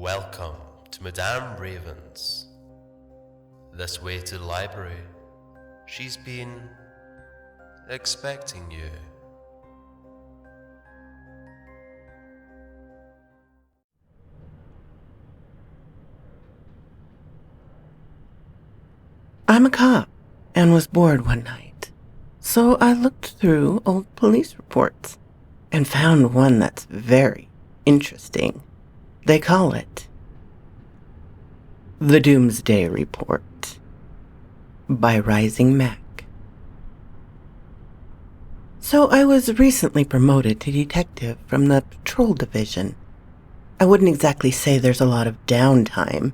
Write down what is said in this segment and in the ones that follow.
Welcome to Madame Raven's. This way to the library. She's been expecting you. I'm a cop and was bored one night, so I looked through old police reports and found one that's very interesting. They call it the Doomsday Report by Rising Mac. So I was recently promoted to detective from the patrol division. I wouldn't exactly say there's a lot of downtime,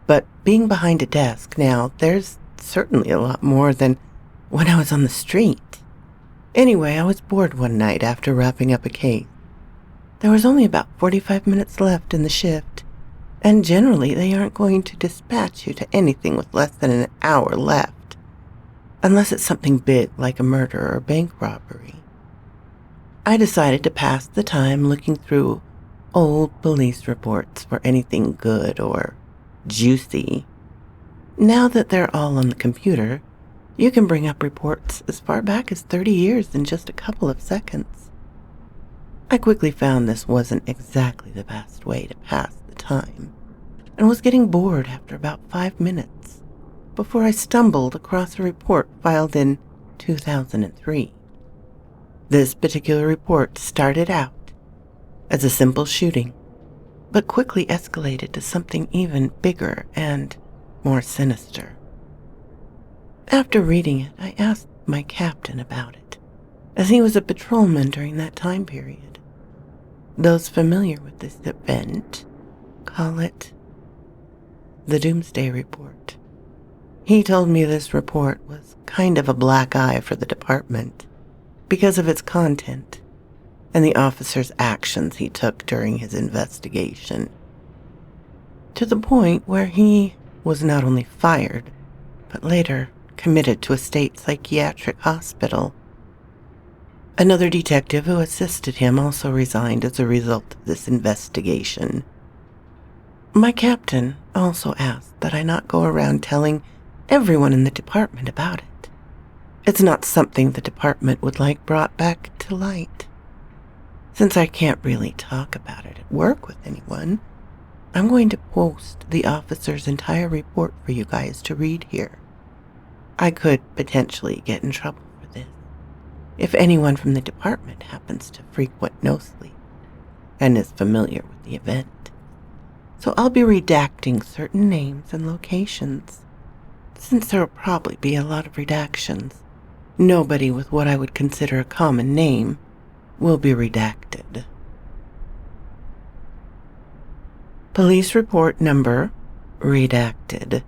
but being behind a desk now, there's certainly a lot more than when I was on the street. Anyway, I was bored one night after wrapping up a case. There was only about 45 minutes left in the shift, and generally they aren't going to dispatch you to anything with less than an hour left, unless it's something big like a murder or bank robbery. I decided to pass the time looking through old police reports for anything good or juicy. Now that they're all on the computer, you can bring up reports as far back as 30 years in just a couple of seconds. I quickly found this wasn't exactly the best way to pass the time, and was getting bored after about 5 minutes before I stumbled across a report filed in 2003. This particular report started out as a simple shooting, but quickly escalated to something even bigger and more sinister. After reading it, I asked my captain about it, as he was a patrolman during that time period. Those familiar with this event call it the Doomsday Report. He told me this report was kind of a black eye for the department because of its content and the officer's actions he took during his investigation, to the point where he was not only fired, but later committed to a state psychiatric hospital. Another detective who assisted him also resigned as a result of this investigation. My captain also asked that I not go around telling everyone in the department about it. It's not something the department would like brought back to light. Since I can't really talk about it at work with anyone, I'm going to post the officer's entire report for you guys to read here. I could potentially get in trouble for this if anyone from the department happens to frequent no sleep and is familiar with the event. So I'll be redacting certain names and locations. Since there will probably be a lot of redactions, nobody with what I would consider a common name will be redacted. Police report number, redacted.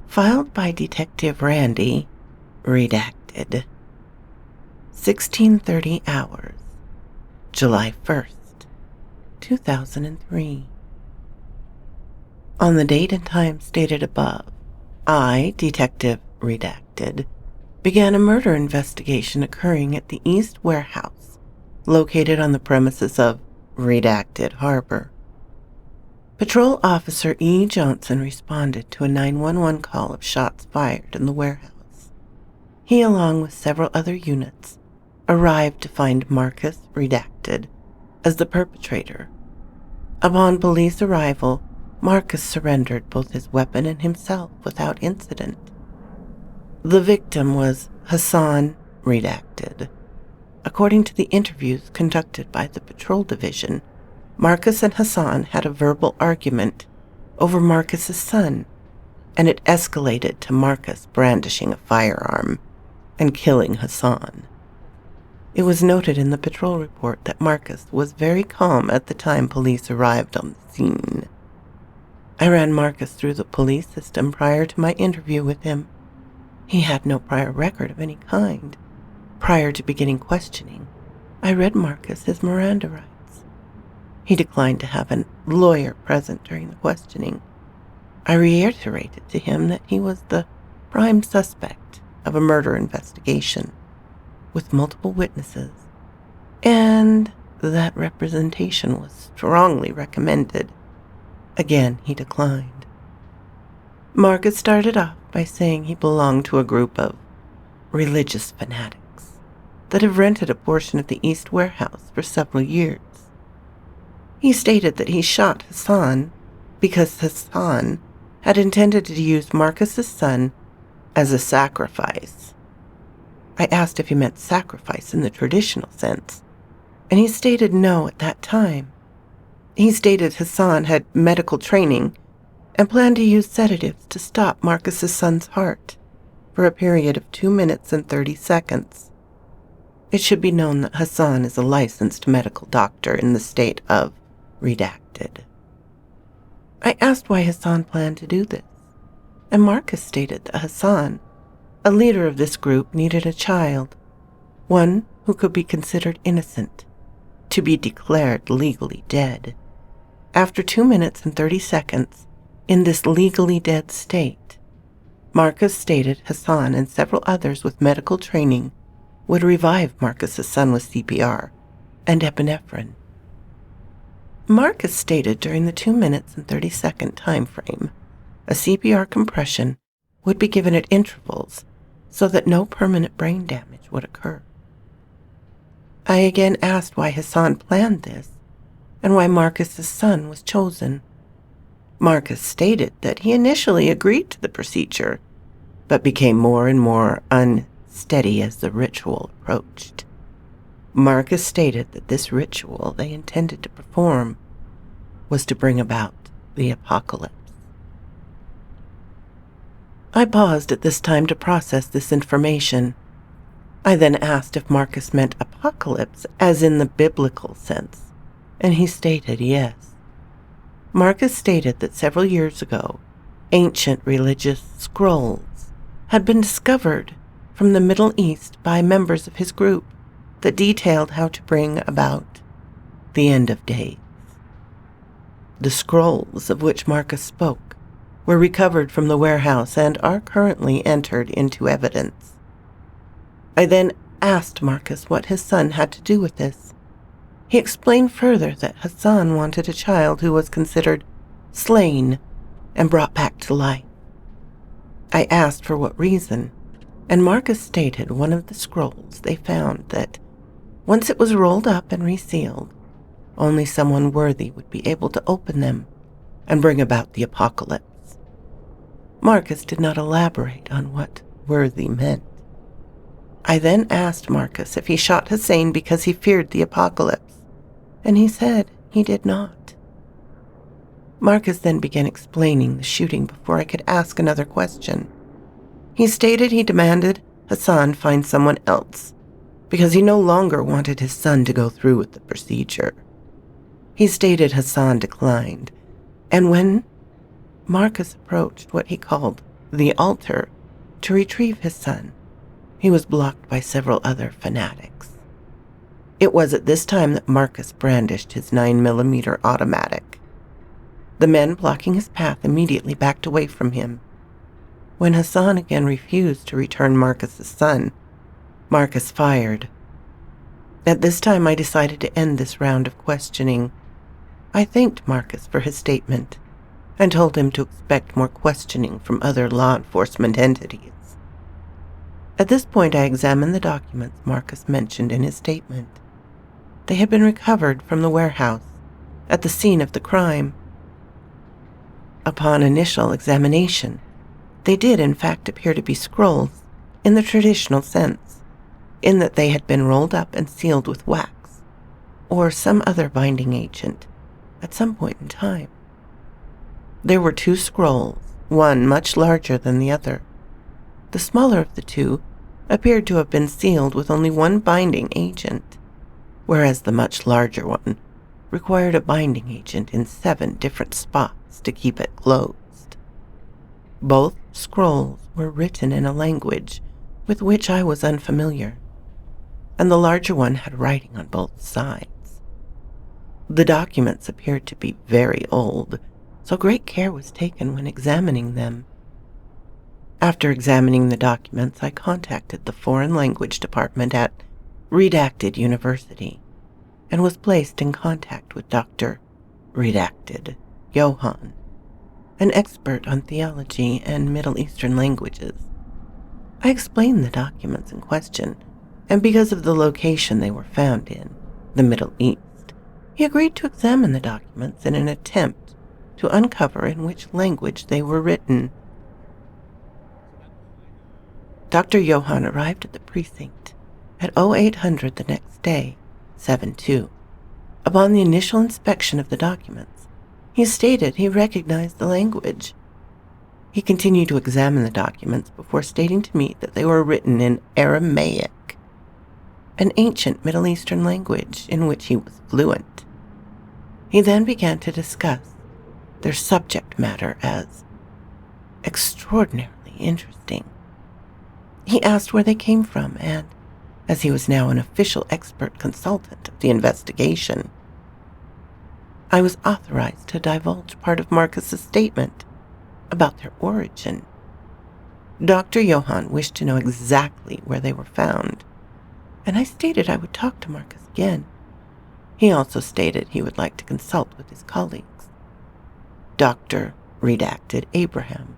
Filed by Detective Randy, redacted. 16:30 hours, July 1st, 2003. On the date and time stated above, I, Detective Redacted, began a murder investigation occurring at the East Warehouse, located on the premises of Redacted Harbor. Patrol Officer E. Johnson responded to a 911 call of shots fired in the warehouse. He, along with several other units, arrived to find Marcus Redacted as the perpetrator. Upon police arrival, Marcus surrendered both his weapon and himself without incident. The victim was Hassan Redacted. According to the interviews conducted by the patrol division, Marcus and Hassan had a verbal argument over Marcus's son, and it escalated to Marcus brandishing a firearm and killing Hassan. It was noted in the patrol report that Marcus was very calm at the time police arrived on the scene. I ran Marcus through the police system prior to my interview with him. He had no prior record of any kind. Prior to beginning questioning, I read Marcus his Miranda rights. He declined to have a lawyer present during the questioning. I reiterated to him that he was the prime suspect of a murder investigation with multiple witnesses, and that representation was strongly recommended, Again, he declined. Marcus started off by saying he belonged to a group of religious fanatics that have rented a portion of the East Warehouse for several years. He stated that he shot Hassan because Hassan had intended to use Marcus's son as a sacrifice. I asked if he meant sacrifice in the traditional sense, and he stated no at that time. He stated Hassan had medical training and planned to use sedatives to stop Marcus's son's heart for a period of 2 minutes and 30 seconds. It should be known that Hassan is a licensed medical doctor in the state of Redacted. I asked why Hassan planned to do this, and Marcus stated that Hassan, a leader of this group, needed a child, one who could be considered innocent, to be declared legally dead. After 2 minutes and 30 seconds, in this legally dead state, Marcus stated Hassan and several others with medical training would revive Marcus's son with CPR and epinephrine. Marcus stated during the 2 minutes and 30-second time frame, a CPR compression would be given at intervals so that no permanent brain damage would occur. I again asked why Hassan planned this and why Marcus's son was chosen. Marcus stated that he initially agreed to the procedure, but became more and more unsteady as the ritual approached. Marcus stated that this ritual they intended to perform was to bring about the apocalypse. I paused at this time to process this information. I then asked if Marcus meant apocalypse as in the biblical sense, and he stated yes. Marcus stated that several years ago, ancient religious scrolls had been discovered from the Middle East by members of his group that detailed how to bring about the end of days. The scrolls of which Marcus spoke were recovered from the warehouse and are currently entered into evidence. I then asked Marcus what his son had to do with this. He explained further that Hassan wanted a child who was considered slain and brought back to life. I asked for what reason, and Marcus stated one of the scrolls they found that once it was rolled up and resealed, only someone worthy would be able to open them and bring about the apocalypse. Marcus did not elaborate on what worthy meant. I then asked Marcus if he shot Hussein because he feared the apocalypse, and he said he did not. Marcus then began explaining the shooting before I could ask another question. He stated he demanded Hassan find someone else because he no longer wanted his son to go through with the procedure. He stated Hassan declined, and when Marcus approached what he called the altar to retrieve his son, he was blocked by several other fanatics. It was at this time that Marcus brandished his 9mm automatic. The men blocking his path immediately backed away from him. When Hassan again refused to return Marcus's son, Marcus fired. At this time I decided to end this round of questioning. I thanked Marcus for his statement and told him to expect more questioning from other law enforcement entities. At this point I examined the documents Marcus mentioned in his statement. They had been recovered from the warehouse at the scene of the crime. Upon initial examination, they did in fact appear to be scrolls in the traditional sense, in that they had been rolled up and sealed with wax or some other binding agent at some point in time. There were 2 scrolls, one much larger than the other. The smaller of the 2 appeared to have been sealed with only one binding agent, whereas the much larger one required a binding agent in 7 different spots to keep it closed. Both scrolls were written in a language with which I was unfamiliar, and the larger one had writing on both sides. The documents appeared to be very old, so great care was taken when examining them. After examining the documents, I contacted the Foreign Language Department at Redacted University and was placed in contact with Dr. Redacted. Johann, an expert on theology and Middle Eastern languages. I explained the documents in question, and because of the location they were found in, the Middle East, he agreed to examine the documents in an attempt to uncover in which language they were written. Dr. Johann arrived at the precinct at 0800 the next day, 7/2. Upon the initial inspection of the documents, he stated he recognized the language. He continued to examine the documents before stating to me that they were written in Aramaic, an ancient Middle Eastern language in which he was fluent. He then began to discuss their subject matter as extraordinarily interesting. He asked where they came from, and, as he was now an official expert consultant of the investigation, I was authorized to divulge part of Marcus's statement about their origin. Dr. Johann wished to know exactly where they were found, and I stated I would talk to Marcus again. He also stated he would like to consult with his colleagues. Dr. Redacted Abraham,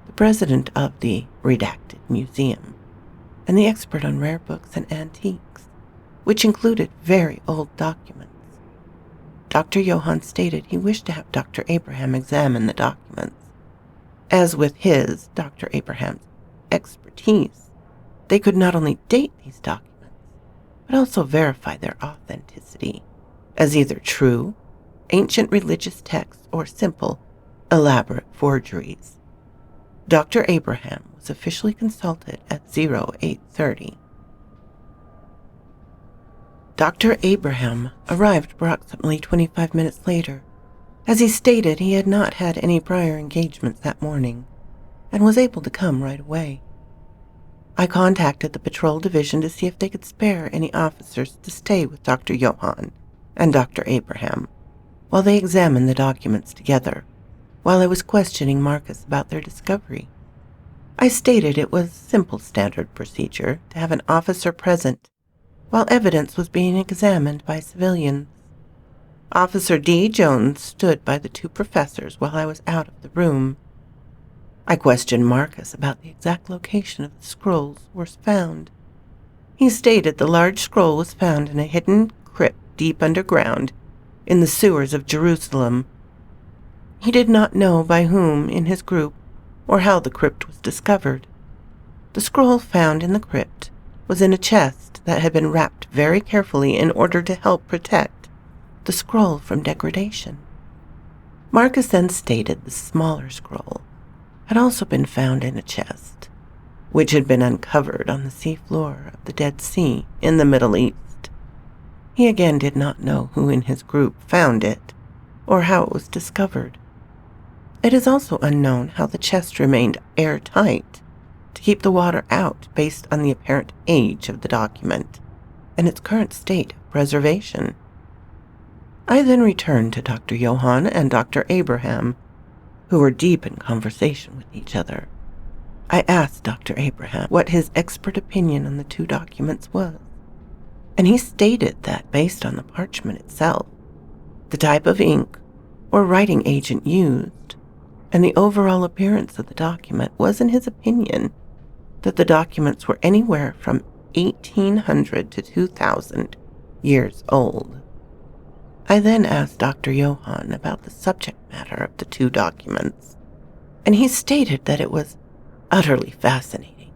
the president of the Redacted Museum, and the expert on rare books and antiques, which included very old documents. Dr. Johann stated he wished to have Dr. Abraham examine the documents. As with his, Dr. Abraham's, expertise, they could not only date these documents, but also verify their authenticity as either true, ancient religious texts, or simple, elaborate forgeries. Dr. Abraham was officially consulted at 0830. Dr. Abraham arrived approximately 25 minutes later. As he stated, he had not had any prior engagements that morning and was able to come right away. I contacted the patrol division to see if they could spare any officers to stay with Dr. Johann and Dr. Abraham while they examined the documents together, while I was questioning Marcus about their discovery. I stated it was simple standard procedure to have an officer present while evidence was being examined by civilians. Officer D. Jones stood by the two professors while I was out of the room. I questioned Marcus about the exact location of the scrolls was found. He stated the large scroll was found in a hidden crypt deep underground in the sewers of Jerusalem. He did not know by whom in his group or how the crypt was discovered. The scroll found in the crypt was in a chest that had been wrapped very carefully in order to help protect the scroll from degradation. Marcus then stated the smaller scroll had also been found in a chest, which had been uncovered on the seafloor of the Dead Sea in the Middle East. He again did not know who in his group found it or how it was discovered. It is also unknown how the chest remained airtight to keep the water out based on the apparent age of the document and its current state of preservation. I then returned to Dr. Johann and Dr. Abraham, who were deep in conversation with each other. I asked Dr. Abraham what his expert opinion on the two documents was, and he stated that based on the parchment itself, the type of ink or writing agent used, and the overall appearance of the document was, in his opinion, that the documents were anywhere from 1800 to 2000 years old. I then asked Dr. Johann about the subject matter of the two documents, and he stated that it was utterly fascinating.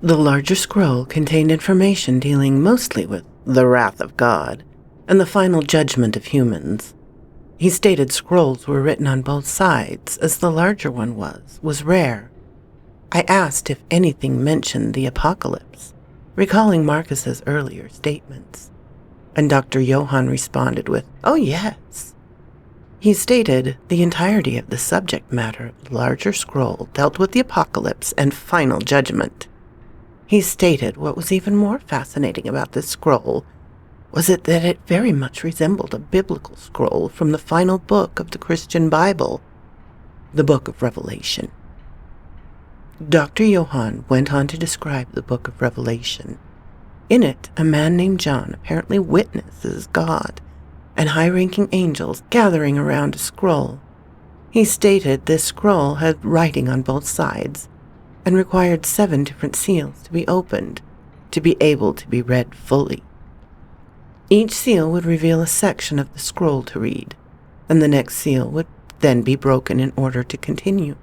The larger scroll contained information dealing mostly with the wrath of God and the final judgment of humans. He stated scrolls were written on both sides, as the larger one was rare. I asked if anything mentioned the apocalypse, recalling Marcus's earlier statements, and Dr. Johann responded with, "Oh yes." He stated the entirety of the subject matter of the larger scroll dealt with the apocalypse and final judgment. He stated what was even more fascinating about this scroll was that it very much resembled a biblical scroll from the final book of the Christian Bible, the Book of Revelation. Dr. Johann went on to describe the Book of Revelation. In it, a man named John apparently witnesses God and high-ranking angels gathering around a scroll. He stated this scroll had writing on both sides and required 7 different seals to be opened to be able to be read fully. Each seal would reveal a section of the scroll to read, and the next seal would then be broken in order to continue.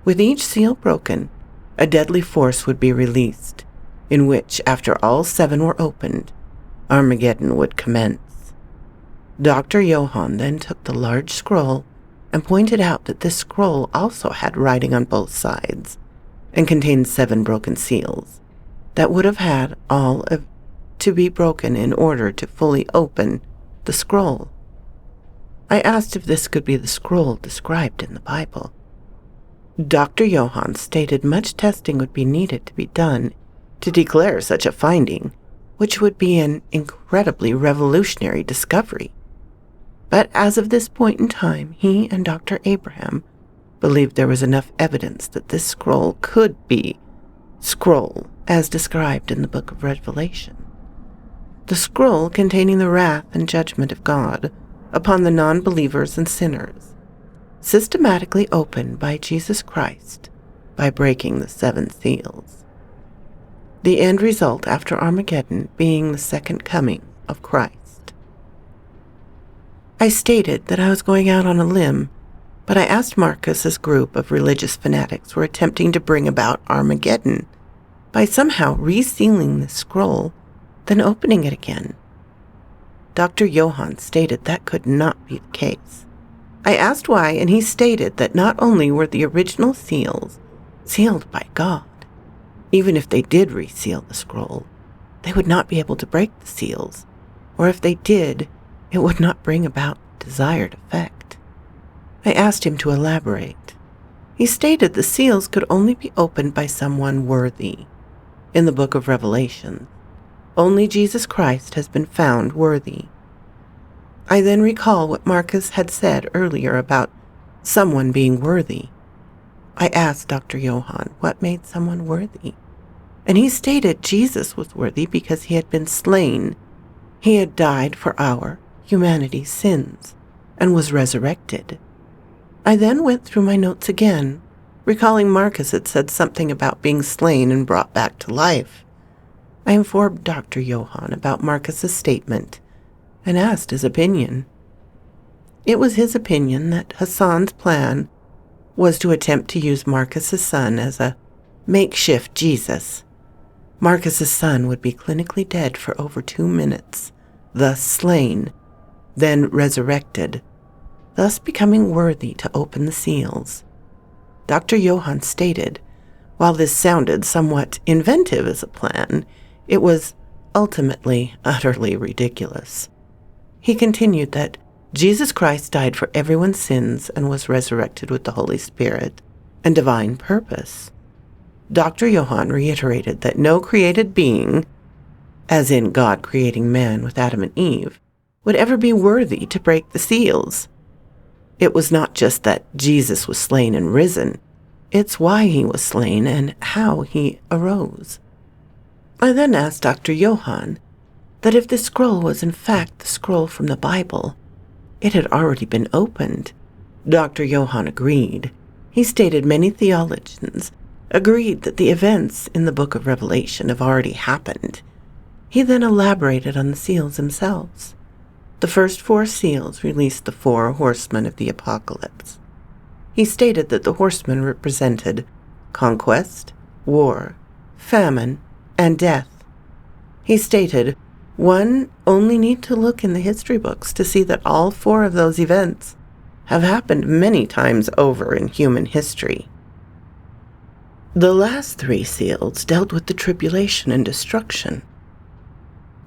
With each seal broken, a deadly force would be released, in which, after all 7 were opened, Armageddon would commence. Dr. Johann then took the large scroll and pointed out that this scroll also had writing on both sides and contained 7 broken seals that would have had all of to be broken in order to fully open the scroll. I asked if this could be the scroll described in the Bible. Dr. Johann stated much testing would be needed to be done to declare such a finding, which would be an incredibly revolutionary discovery. But as of this point in time, he and Dr. Abraham believed there was enough evidence that this scroll could be scroll as described in the book of Revelation. The scroll containing the wrath and judgment of God upon the non-believers and sinners, systematically opened by Jesus Christ by breaking the 7 seals. The end result after Armageddon being the second coming of Christ. I stated that I was going out on a limb, but I asked Marcus's group of religious fanatics were attempting to bring about Armageddon by somehow resealing the scroll, then opening it again. Dr. Johann stated that could not be the case. I asked why, and he stated that not only were the original seals sealed by God, even if they did reseal the scroll, they would not be able to break the seals, or if they did, it would not bring about the desired effect. I asked him to elaborate. He stated the seals could only be opened by someone worthy. In the book of Revelation, only Jesus Christ has been found worthy. I then recall what Marcus had said earlier about someone being worthy. I asked Dr. Johann what made someone worthy, and he stated Jesus was worthy because he had been slain. He had died for our, humanity's sins, and was resurrected. I then went through my notes again, recalling Marcus had said something about being slain and brought back to life. I informed Dr. Johann about Marcus's statement and asked his opinion. It was his opinion that Hassan's plan was to attempt to use Marcus's son as a makeshift Jesus. Marcus's son would be clinically dead for over 2 minutes, thus slain, then resurrected, thus becoming worthy to open the seals. Dr. Johann stated, while this sounded somewhat inventive as a plan, it was ultimately utterly ridiculous. He continued that Jesus Christ died for everyone's sins and was resurrected with the Holy Spirit and divine purpose. Dr. Johann reiterated that no created being, as in God creating man with Adam and Eve, would ever be worthy to break the seals. It was not just that Jesus was slain and risen, it's why he was slain and how he arose. I then asked Dr. Johann that if the scroll was in fact the scroll from the Bible, it had already been opened. Dr. Johann agreed. He stated many theologians agreed that the events in the book of Revelation have already happened. He then elaborated on the seals themselves. The first 4 seals released the 4 horsemen of the apocalypse. He stated that the horsemen represented conquest, war, famine, and death. He stated, one only need to look in the history books to see that all 4 of those events have happened many times over in human history. The last 3 seals dealt with the tribulation and destruction,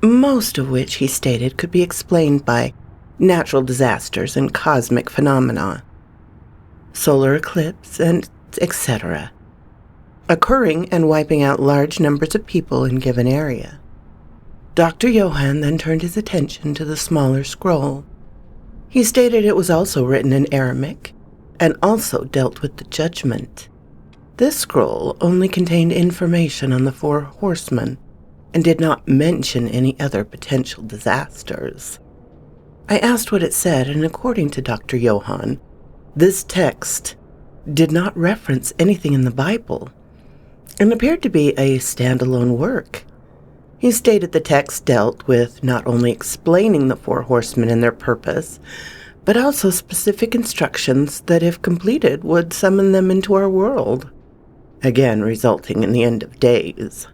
most of which he stated could be explained by natural disasters and cosmic phenomena, solar eclipse, and etc., occurring and wiping out large numbers of people in a given area. Dr. Johann then turned his attention to the smaller scroll. He stated it was also written in Aramaic and also dealt with the judgment. This scroll only contained information on the 4 horsemen and did not mention any other potential disasters. I asked what it said, and according to Dr. Johann, this text did not reference anything in the Bible and appeared to be a standalone work. He stated the text dealt with not only explaining the four horsemen and their purpose, but also specific instructions that, if completed, would summon them into our world, again resulting in the end of days.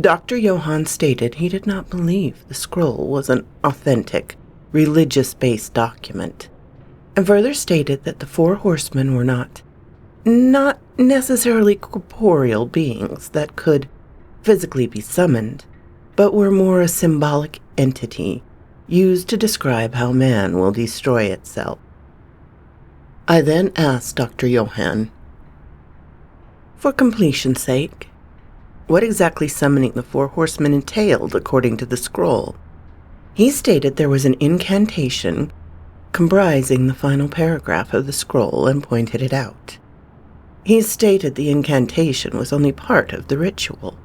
Dr. Johann stated he did not believe the scroll was an authentic, religious-based document, and further stated that the four horsemen were not necessarily corporeal beings that could physically be summoned, but were more a symbolic entity used to describe how man will destroy itself. I then asked Dr. Johann, for completion's sake, what exactly summoning the four horsemen entailed according to the scroll. He stated there was an incantation comprising the final paragraph of the scroll and pointed it out. He stated the incantation was only part of the ritual.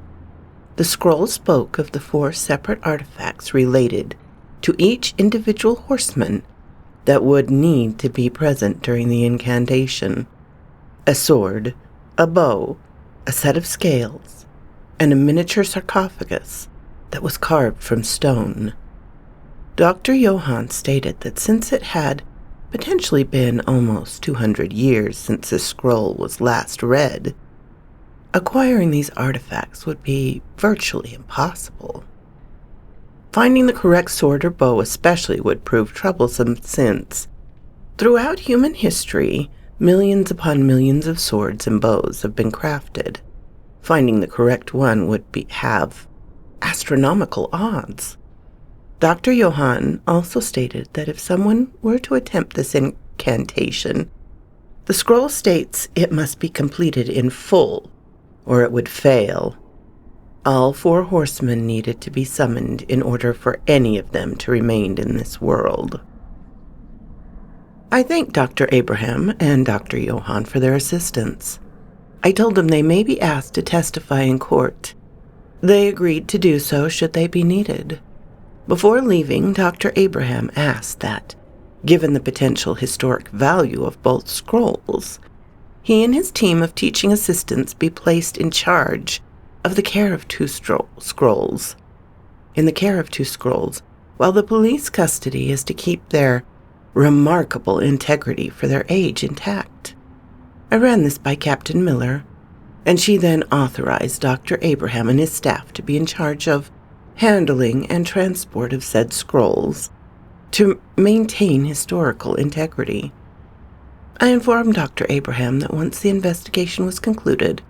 The scroll spoke of the four separate artifacts related to each individual horseman that would need to be present during the incantation: a sword, a bow, a set of scales, and a miniature sarcophagus that was carved from stone. Dr. Johann stated that since it had potentially been almost 200 years since this scroll was last read, acquiring these artifacts would be virtually impossible. Finding the correct sword or bow especially would prove troublesome since, throughout human history, millions upon millions of swords and bows have been crafted. Finding the correct one would have astronomical odds. Dr. Johann also stated that if someone were to attempt this incantation, the scroll states it must be completed in full, or it would fail. All four horsemen needed to be summoned in order for any of them to remain in this world. I thanked Dr. Abraham and Dr. Johann for their assistance. I told them they may be asked to testify in court. They agreed to do so should they be needed. Before leaving, Dr. Abraham asked that, given the potential historic value of both scrolls, he and his team of teaching assistants be placed in charge of the care of two scrolls. In the care of two scrolls, while the police custody is to keep their remarkable integrity for their age intact. I ran this by Captain Miller, and she then authorized Dr. Abraham and his staff to be in charge of handling and transport of said scrolls to maintain historical integrity. I informed Dr. Abraham that once the investigation was concluded,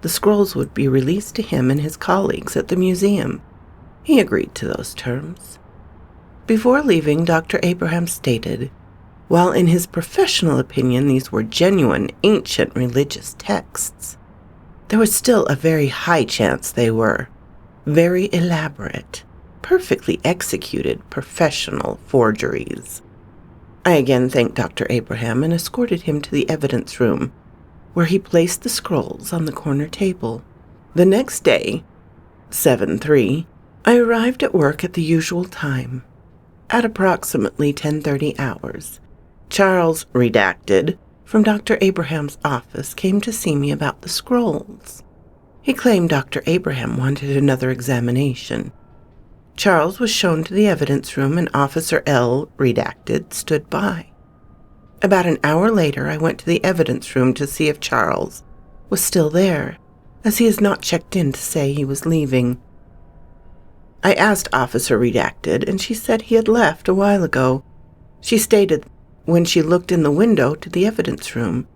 the scrolls would be released to him and his colleagues at the museum. He agreed to those terms. Before leaving, Dr. Abraham stated, while in his professional opinion these were genuine ancient religious texts, there was still a very high chance they were very elaborate, perfectly executed professional forgeries. I again thanked Dr. Abraham and escorted him to the evidence room, where he placed the scrolls on the corner table. The next day, 7/3, I arrived at work at the usual time. At approximately 10:30 hours, Charles, redacted, from Dr. Abraham's office came to see me about the scrolls. He claimed Dr. Abraham wanted another examination. Charles was shown to the evidence room and Officer L, redacted, stood by. About an hour later, I went to the evidence room to see if Charles was still there, as he has not checked in to say he was leaving. I asked Officer Redacted, and she said he had left a while ago. She stated when she looked in the window to the evidence room,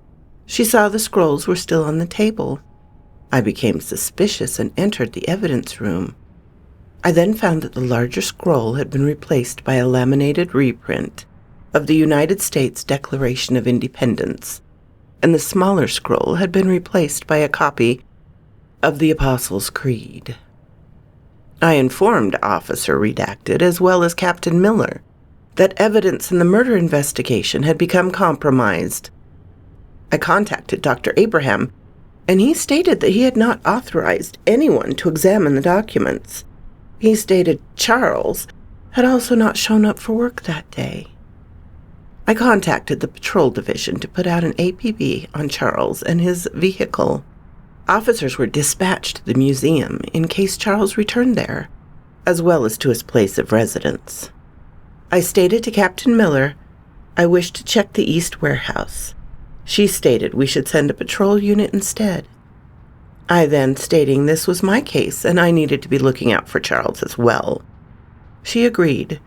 she saw the scrolls were still on the table. I became suspicious and entered the evidence room. I then found that the larger scroll had been replaced by a laminated reprint of the United States Declaration of Independence, and the smaller scroll had been replaced by a copy of the Apostles' Creed. I informed Officer Redacted, as well as Captain Miller, that evidence in the murder investigation had become compromised. I contacted Dr. Abraham, and he stated that he had not authorized anyone to examine the documents. He stated Charles had also not shown up for work that day. I contacted the patrol division to put out an APB on Charles and his vehicle. Officers were dispatched to the museum in case Charles returned there, as well as to his place of residence. I stated to Captain Miller I wished to check the East Warehouse. She stated we should send a patrol unit instead. I then stating this was my case and I needed to be looking out for Charles as well. She agreed.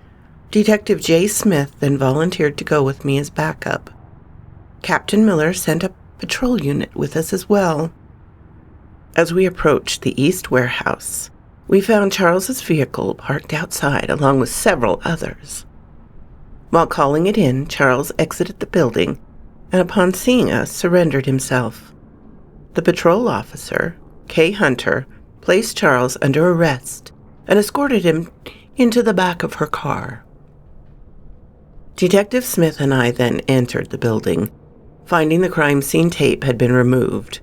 Detective J. Smith then volunteered to go with me as backup. Captain Miller sent a patrol unit with us as well. As we approached the East Warehouse, we found Charles's vehicle parked outside along with several others. While calling it in, Charles exited the building and upon seeing us surrendered himself. The patrol officer, Kay Hunter, placed Charles under arrest and escorted him into the back of her car. Detective Smith and I then entered the building, finding the crime scene tape had been removed.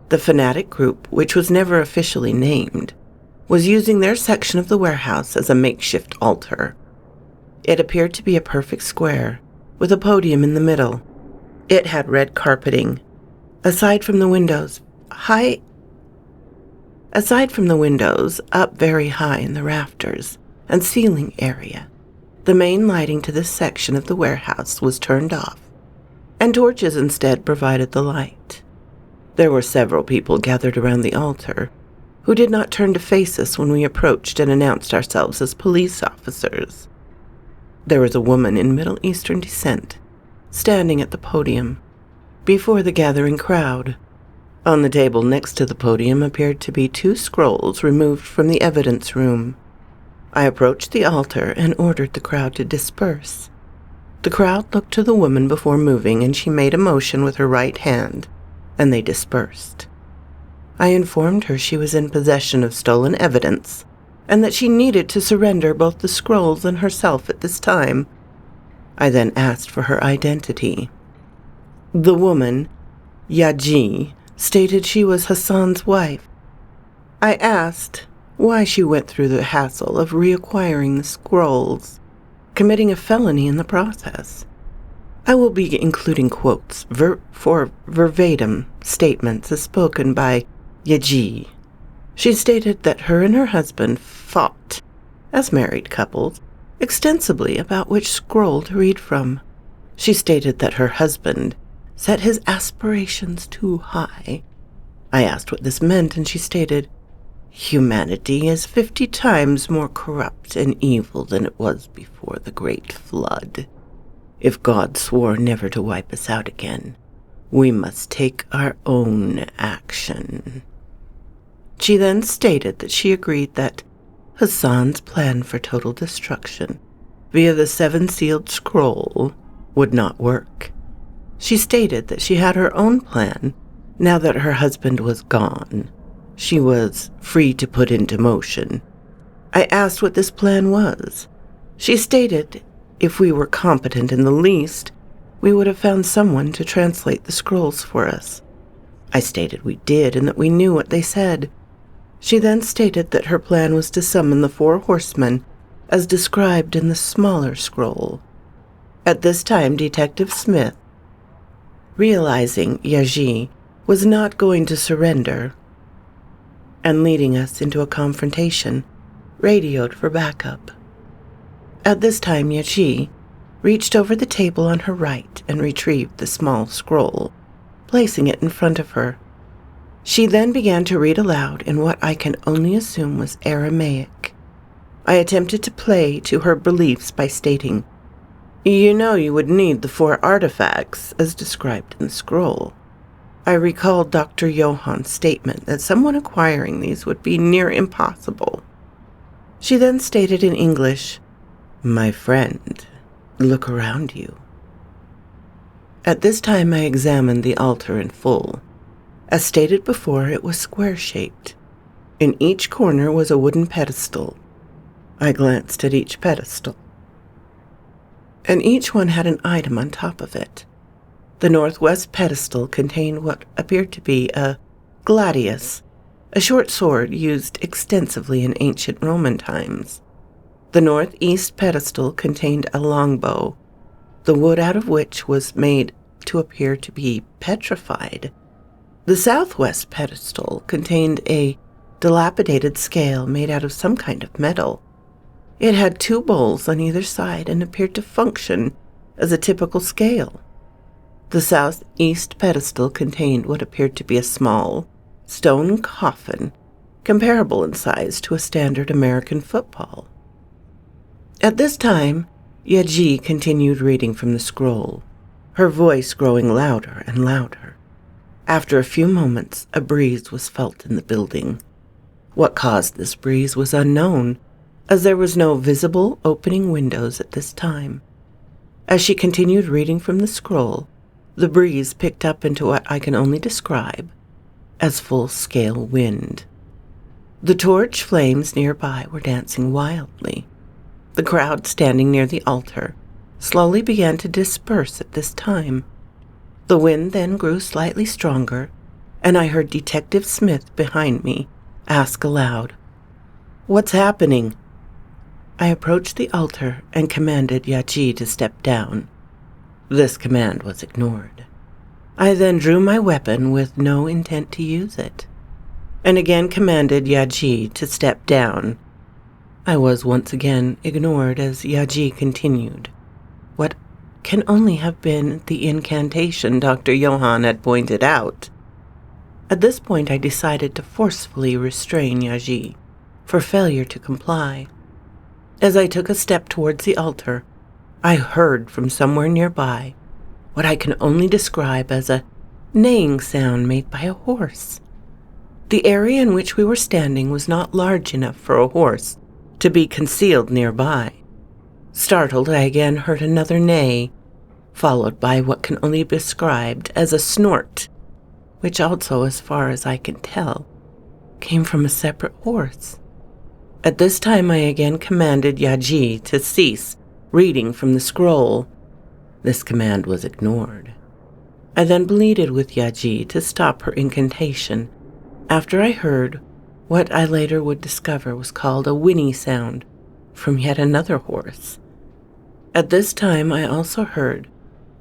The fanatic group, which was never officially named, was using their section of the warehouse as a makeshift altar. It appeared to be a perfect square, with a podium in the middle. It had red carpeting. Aside from the windows, up very high in the rafters and ceiling area, the main lighting to this section of the warehouse was turned off, and torches instead provided the light. There were several people gathered around the altar who did not turn to face us when we approached and announced ourselves as police officers. There was a woman in Middle Eastern descent standing at the podium before the gathering crowd. On the table next to the podium appeared to be 2 scrolls removed from the evidence room. I approached the altar and ordered the crowd to disperse. The crowd looked to the woman before moving, and she made a motion with her right hand, and they dispersed. I informed her she was in possession of stolen evidence, and that she needed to surrender both the scrolls and herself at this time. I then asked for her identity. The woman, Yaji, stated she was Hassan's wife. I asked why she went through the hassle of reacquiring the scrolls, committing a felony in the process. I will be including quotes for verbatim statements as spoken by Yaji. She stated that her and her husband fought, as married couples, extensively about which scroll to read from. She stated that her husband set his aspirations too high. I asked what this meant, and she stated, "Humanity is 50 times more corrupt and evil than it was before the Great Flood. If God swore never to wipe us out again, we must take our own action." She then stated that she agreed that Hassan's plan for total destruction via the 7-sealed scroll would not work. She stated that she had her own plan now that her husband was gone. She was free to put into motion. I asked what this plan was. She stated if we were competent in the least, we would have found someone to translate the scrolls for us. I stated we did and that we knew what they said. She then stated that her plan was to summon the 4 horsemen as described in the smaller scroll. At this time, Detective Smith, realizing Yaji was not going to surrender and leading us into a confrontation, radioed for backup. At this time, Yaji reached over the table on her right and retrieved the small scroll, placing it in front of her. She then began to read aloud in what I can only assume was Aramaic. I attempted to play to her beliefs by stating, "You know you would need the 4 artifacts as described in the scroll." I recalled Dr. Johann's statement that someone acquiring these would be near impossible. She then stated in English, "My friend, look around you." At this time I examined the altar in full. As stated before, it was square-shaped. In each corner was a wooden pedestal. I glanced at each pedestal, and each one had an item on top of it. The northwest pedestal contained what appeared to be a gladius, a short sword used extensively in ancient Roman times. The northeast pedestal contained a longbow, the wood out of which was made to appear to be petrified. The southwest pedestal contained a dilapidated scale made out of some kind of metal. It had 2 bowls on either side and appeared to function as a typical scale. The southeast pedestal contained what appeared to be a small stone coffin, comparable in size to a standard American football. At this time, Yaji continued reading from the scroll, her voice growing louder and louder. After a few moments, a breeze was felt in the building. What caused this breeze was unknown, as there was no visible opening windows at this time. As she continued reading from the scroll, the breeze picked up into what I can only describe as full-scale wind. The torch flames nearby were dancing wildly. The crowd standing near the altar slowly began to disperse at this time. The wind then grew slightly stronger, and I heard Detective Smith behind me ask aloud, "What's happening?" I approached the altar and commanded Yaji to step down. This command was ignored. I then drew my weapon with no intent to use it, and again commanded Yaji to step down. I was once again ignored as Yaji continued. What can only have been the incantation Dr. Johann had pointed out. At this point I decided to forcefully restrain Yaji for failure to comply. As I took a step towards the altar, I heard from somewhere nearby what I can only describe as a neighing sound made by a horse. The area in which we were standing was not large enough for a horse to be concealed nearby. Startled, I again heard another neigh, followed by what can only be described as a snort, which also, as far as I can tell, came from a separate horse. At this time I again commanded Yaji to cease reading from the scroll. This command was ignored. I then pleaded with Yaji to stop her incantation after I heard what I later would discover was called a whinny sound from yet another horse. At this time I also heard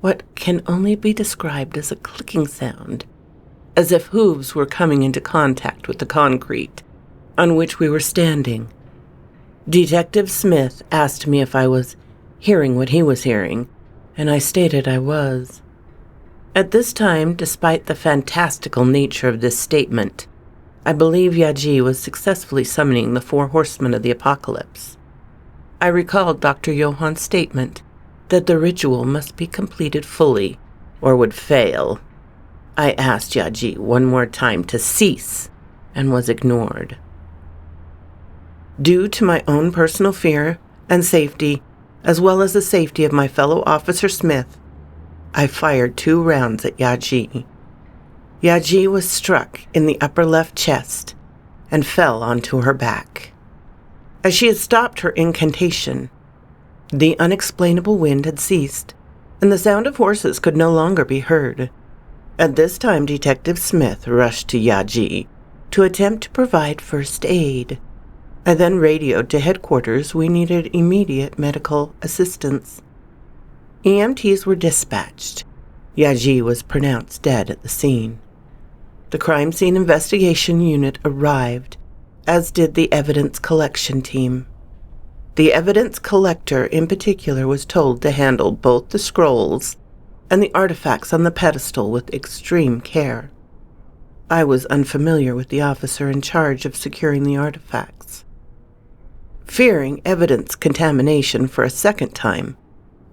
what can only be described as a clicking sound, as if hooves were coming into contact with the concrete on which we were standing. Detective Smith asked me if I was hearing what he was hearing, and I stated I was. At this time, despite the fantastical nature of this statement, I believe Yaji was successfully summoning the 4 horsemen of the apocalypse. I recalled Dr. Johann's statement that the ritual must be completed fully or would fail. I asked Yaji one more time to cease and was ignored. Due to my own personal fear and safety, as well as the safety of my fellow officer Smith, I fired 2 rounds at Yaji. Yaji was struck in the upper left chest and fell onto her back. As she had stopped her incantation, the unexplainable wind had ceased, and the sound of horses could no longer be heard. At this time, Detective Smith rushed to Yaji to attempt to provide first aid. I then radioed to headquarters we needed immediate medical assistance. EMTs were dispatched. Yaji was pronounced dead at the scene. The crime scene investigation unit arrived, as did the evidence collection team. The evidence collector in particular was told to handle both the scrolls and the artifacts on the pedestal with extreme care. I was unfamiliar with the officer in charge of securing the artifacts. Fearing evidence contamination for a second time,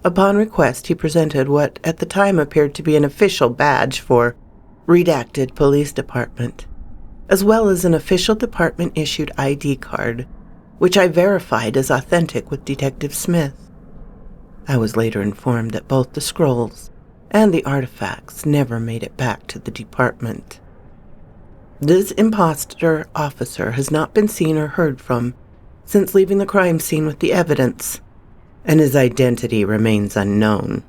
upon request he presented what at the time appeared to be an official badge for redacted police department, as well as an official department-issued ID card, which I verified as authentic with Detective Smith. I was later informed that both the scrolls and the artifacts never made it back to the department. This imposter officer has not been seen or heard from since leaving the crime scene with the evidence, and his identity remains unknown.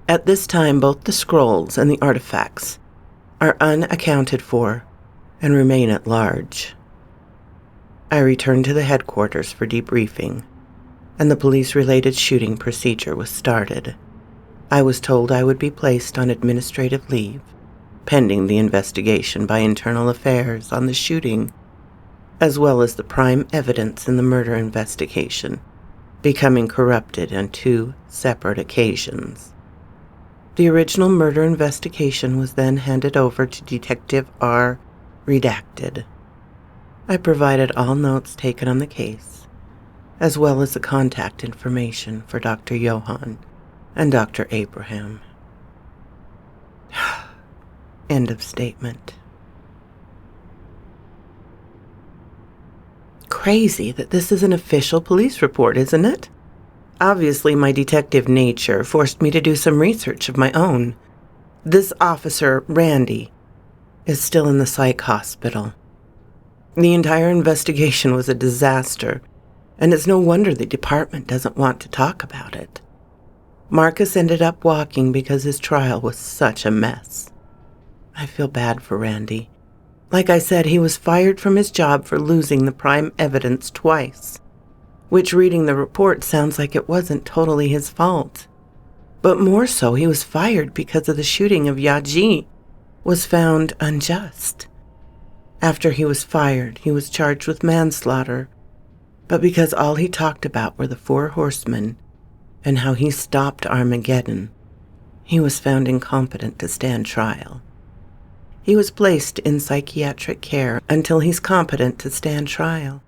At this time, both the scrolls and the artifacts are unaccounted for and remain at large. I returned to the headquarters for debriefing, and the police-related shooting procedure was started. I was told I would be placed on administrative leave, pending the investigation by Internal Affairs on the shooting, as well as the prime evidence in the murder investigation, becoming corrupted on 2 separate occasions. The original murder investigation was then handed over to Detective R. Redacted. I provided all notes taken on the case, as well as the contact information for Dr. Johann and Dr. Abraham. End of statement. Crazy that this is an official police report, isn't it? Obviously, my detective nature forced me to do some research of my own. This officer, Randy, is still in the psych hospital. The entire investigation was a disaster, and it's no wonder the department doesn't want to talk about it. Marcus ended up walking because his trial was such a mess. I feel bad for Randy. Like I said, he was fired from his job for losing the prime evidence twice, which reading the report sounds like it wasn't totally his fault. But more so, he was fired because of the shooting of Yaji was found unjust. After he was fired, he was charged with manslaughter, but because all he talked about were the 4 horsemen and how he stopped Armageddon, he was found incompetent to stand trial. He was placed in psychiatric care until he's competent to stand trial,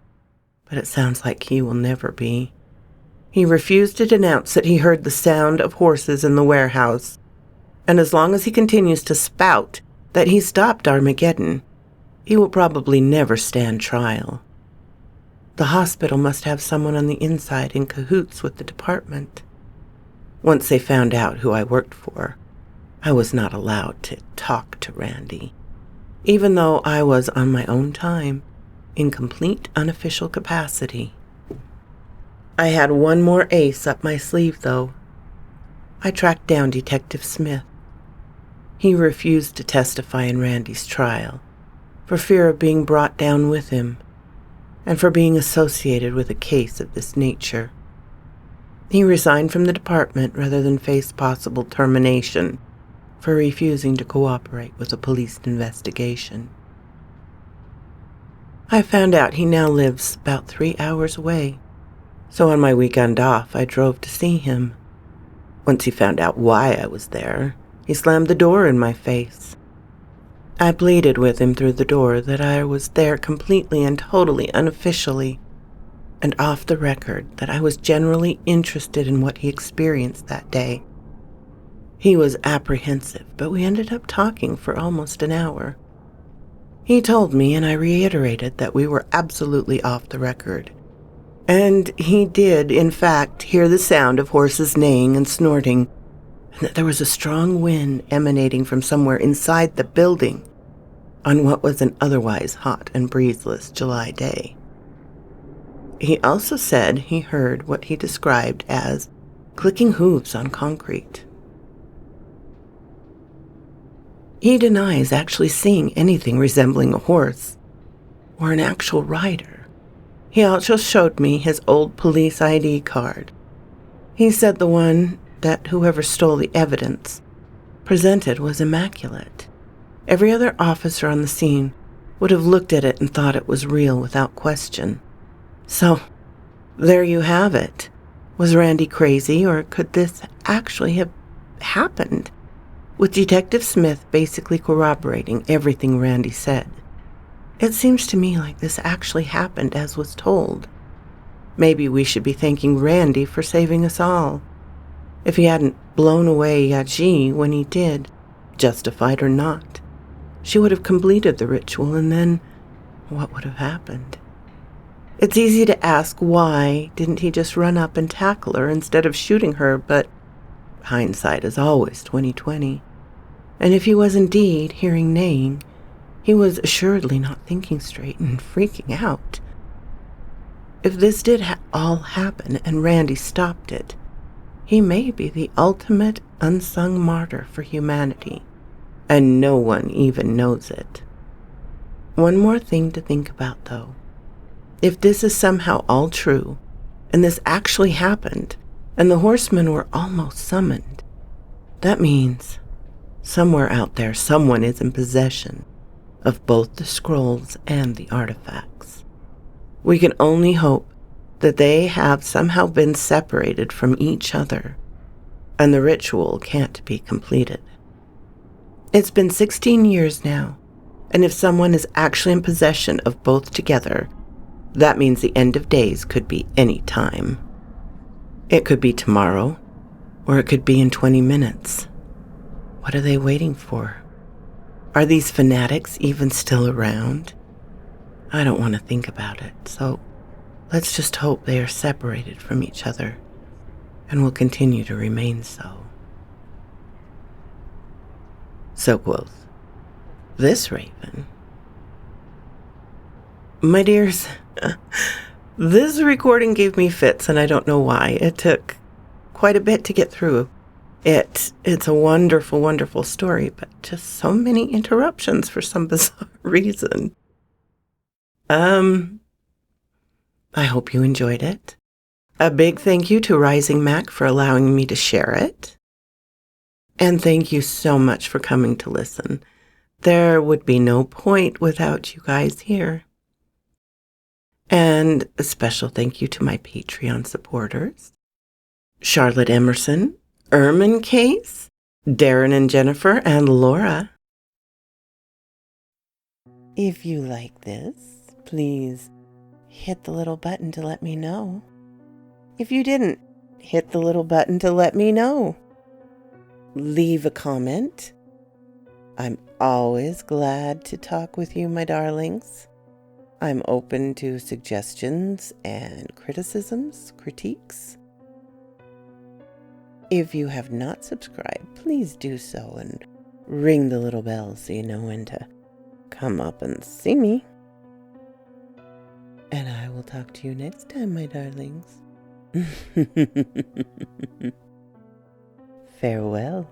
but it sounds like he will never be. He refused to denounce that he heard the sound of horses in the warehouse, and as long as he continues to spout that he stopped Armageddon, he will probably never stand trial. The hospital must have someone on the inside in cahoots with the department. Once they found out who I worked for, I was not allowed to talk to Randy, even though I was on my own time, in complete unofficial capacity. I had one more ace up my sleeve, though. I tracked down Detective Smith. He refused to testify in Randy's trial, for fear of being brought down with him, and for being associated with a case of this nature. He resigned from the department rather than face possible termination for refusing to cooperate with a police investigation. I found out he now lives about 3 hours away, so on my weekend off I drove to see him. Once he found out why I was there, he slammed the door in my face. I pleaded with him through the door that I was there completely and totally unofficially, and off the record that I was generally interested in what he experienced that day. He was apprehensive, but we ended up talking for almost an hour. He told me, and I reiterated, that we were absolutely off the record. And he did, in fact, hear the sound of horses neighing and snorting, and that there was a strong wind emanating from somewhere inside the building on what was an otherwise hot and breezeless July day. He also said he heard what he described as clicking hooves on concrete. He denies actually seeing anything resembling a horse or an actual rider. He also showed me his old police ID card. He said the one that whoever stole the evidence presented was immaculate. Every other officer on the scene would have looked at it and thought it was real without question. So, there you have it. Was Randy crazy, or could this actually have happened? With Detective Smith basically corroborating everything Randy said. It seems to me like this actually happened as was told. Maybe we should be thanking Randy for saving us all. If he hadn't blown away Yaji when he did, justified or not, she would have completed the ritual, and then what would have happened? It's easy to ask why didn't he just run up and tackle her instead of shooting her, but hindsight is always 20/20. And if he was indeed hearing neighing, he was assuredly not thinking straight and freaking out. If this did all happen and Randy stopped it, he may be the ultimate unsung martyr for humanity, and no one even knows it. One more thing to think about, though. If this is somehow all true, and this actually happened, and the horsemen were almost summoned, that means somewhere out there someone is in possession of both the scrolls and the artifacts. We can only hope that they have somehow been separated from each other, and the ritual can't be completed. It's been 16 years now, and if someone is actually in possession of both together, that means the end of days could be any time. It could be tomorrow, or it could be in 20 minutes. What are they waiting for? Are these fanatics even still around? I don't want to think about it, so let's just hope they are separated from each other and will continue to remain so. So quoth this raven. My dears, this recording gave me fits, and I don't know why. It took quite a bit to get through. It's a wonderful, wonderful story, but just so many interruptions for some bizarre reason. I hope you enjoyed it. A big thank you to Rising Mac for allowing me to share it. And thank you so much for coming to listen. There would be no point without you guys here. And a special thank you to my Patreon supporters, Charlotte Emerson, Ermin Case, Darren and Jennifer, and Laura. If you like this, please hit the little button to let me know. If you didn't, hit the little button to let me know. Leave a comment. I'm always glad to talk with you, my darlings. I'm open to suggestions and criticisms, critiques. If you have not subscribed, please do so and ring the little bell so you know when to come up and see me. And I will talk to you next time, my darlings. Farewell.